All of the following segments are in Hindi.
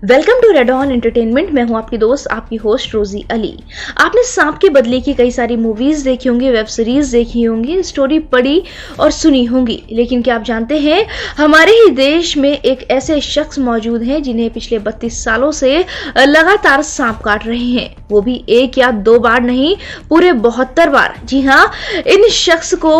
Welcome to Red On Entertainment. मैं हूं आपकी दोस्त, आपकी होस्ट रोजी अली। आपने सांप के बदले की कई सारी मूवीज देखी होंगी, वेब सीरीज देखी होंगी, स्टोरी पढ़ी और सुनी होंगी, लेकिन क्या आप जानते हैं हमारे ही देश में एक ऐसे शख्स मौजूद हैं जिन्हें पिछले 32 सालों से लगातार सांप काट रहे हैं। वो भी एक या दो बार नहीं, पूरे 72 बार। जी हाँ, इन शख्स को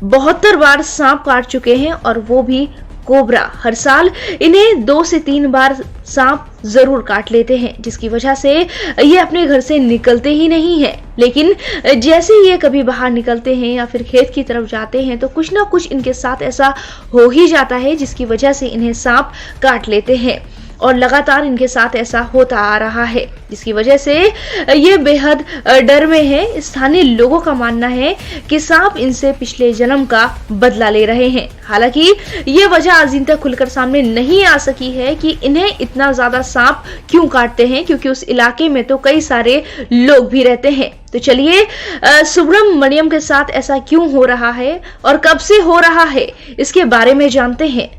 72 बार सांप काट चुके हैं और वो भी कोबरा। हर साल इन्हें 2 से 3 बार सांप जरूर काट लेते हैं, जिसकी वजह से ये अपने घर से निकलते ही नहीं हैं। लेकिन जैसे ये कभी बाहर निकलते हैं या फिर खेत की तरफ जाते हैं तो कुछ ना कुछ इनके साथ ऐसा हो ही जाता है जिसकी वजह से इन्हें सांप काट लेते हैं और लगातार इनके साथ ऐसा होता आ रहा है, जिसकी वजह से ये बेहद डर में है। स्थानीय लोगों का मानना है कि सांप इनसे पिछले जन्म का बदला ले रहे हैं। हालांकि ये वजह आज दिन तक खुलकर सामने नहीं आ सकी है कि इन्हें इतना ज्यादा सांप क्यों काटते हैं, क्योंकि उस इलाके में तो कई सारे लोग भी रहते हैं। तो चलिए सुब्रमण्यम के साथ ऐसा क्यों हो रहा है और कब से हो रहा है, इसके बारे में जानते हैं।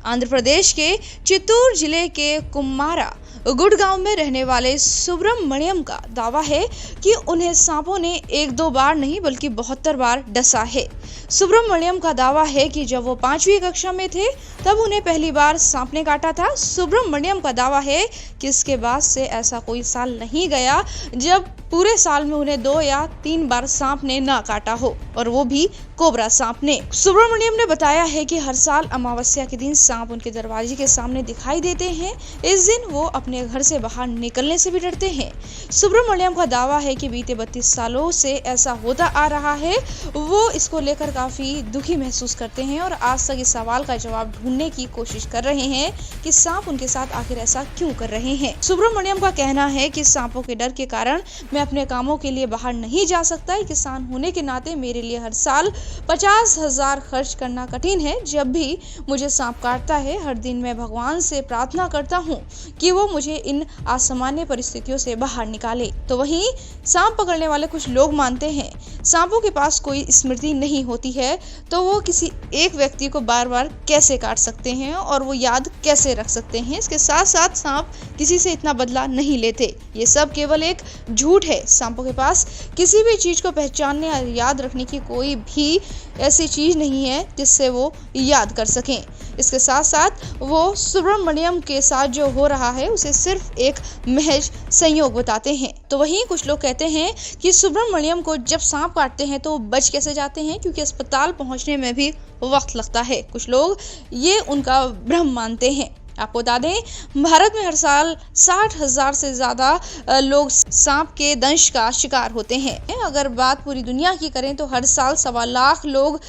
आंध्र प्रदेश के चित्तूर जिले के कुम्मारा गुड़गांव में रहने वाले सुब्रमण्यम का दावा है कि उन्हें सांपों ने 1-2 बार नहीं बल्कि 72 बार डसा है। सुब्रमण्यम का दावा है कि जब वो 5वीं कक्षा में थे तब उन्हें पहली बार सांप ने काटा था। सुब्रमण्यम का दावा है कि इसके बाद से ऐसा कोई साल नहीं गया जब पूरे साल में उन्हें 2 या 3 बार सांप ने ना काटा हो, और वो भी कोबरा सांप ने। सुब्रमण्यम ने बताया है कि हर साल अमावस्या के दिन सांप उनके दरवाजे के सामने दिखाई देते हैं। इस दिन वो अपने घर से बाहर निकलने से भी डरते हैं। सुब्रमण्यम का दावा है कि बीते 32 सालों से ऐसा होता आ रहा है। वो इसको लेकर काफी दुखी महसूस करते हैं और आज तक इस सवाल का जवाब ढूंढने की कोशिश कर रहे हैं कि सांप उनके साथ आखिर ऐसा क्यों कर रहे हैं। सुब्रमण्यम का कहना है कि सांपों के डर के कारण मैं अपने कामों के लिए बाहर नहीं जा सकता। एक किसान होने के नाते मेरे लिए हर साल 50,000 खर्च करना कठिन है। जब भी मुझे सांप काटता है हर दिन मैं भगवान से प्रार्थना करता हूँ कि वो मुझे इन असामान्य परिस्थितियों से बाहर निकाले। तो वहीं सांप पकड़ने वाले कुछ लोग मानते हैं सांपों के पास कोई स्मृति नहीं होती है, तो वो किसी एक व्यक्ति को बार बार कैसे काट सकते हैं और वो याद कैसे रख सकते हैं। इसके साथ साथ सांप किसी से इतना बदला नहीं लेते। ये सब केवल एक झूठ है। सांपों के पास किसी भी चीज को पहचानने और याद रखने की कोई भी ऐसी चीज नहीं है जिससे वो याद कर सकें। इसके साथ साथ वो सुब्रमण्यम के साथ जो हो रहा है उसे सिर्फ एक महज संयोग बताते हैं। तो वहीं कुछ लोग कहते हैं कि सुब्रमण्यम को जब सांप काटते हैं तो बच कैसे जाते हैं, क्योंकि अस्पताल पहुंचने में भी वक्त लगता है। कुछ लोग ये उनका भ्रम मानते हैं। आपको बता दें भारत में हर साल 60,000 से ज्यादा लोग सांप के दंश का शिकार होते हैं। अगर बात पूरी दुनिया की करें तो हर साल 1.25 लाख लोग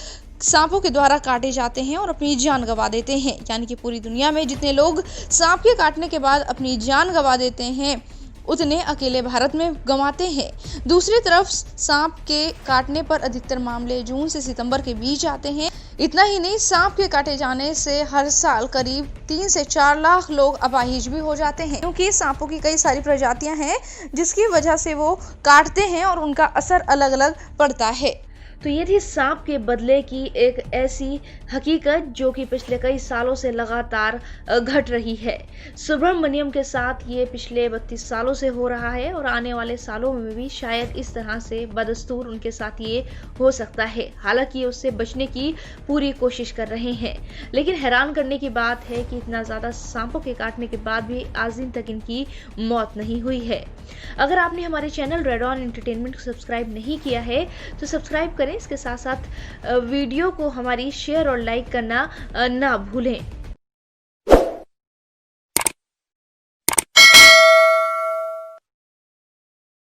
सांपों के द्वारा काटे जाते हैं और अपनी जान गंवा देते हैं। यानी कि पूरी दुनिया में जितने लोग सांप के काटने के बाद अपनी जान गंवा देते हैं उतने अकेले भारत में गंवाते हैं। दूसरी तरफ सांप के काटने पर अधिकतर मामले जून से सितंबर के बीच आते हैं। इतना ही नहीं, सांप के काटे जाने से हर साल करीब 3 से 4 लाख लोग अपाहिज भी हो जाते हैं, क्योंकि सांपों की कई सारी प्रजातियां हैं जिसकी वजह से वो काटते हैं और उनका असर अलग अलग पड़ता है। तो ये थी सांप के बदले की एक ऐसी हकीकत जो कि पिछले कई सालों से लगातार घट रही है। सुब्रमण्यम के साथ ये पिछले 32 सालों से हो रहा है और आने वाले सालों में भी शायद इस तरह से बदस्तूर उनके साथ ये हो सकता है। हालांकि ये उससे बचने की पूरी कोशिश कर रहे हैं, लेकिन हैरान करने की बात है कि इतना ज़्यादा सांपों के काटने के बाद भी आज दिन तक इनकी मौत नहीं हुई है। अगर आपने हमारे चैनल रेड ऑन एंटरटेनमेंट को सब्सक्राइब नहीं किया है तो सब्सक्राइब करें। इसके साथ साथ वीडियो को हमारी शेयर और लाइक करना ना भूलें।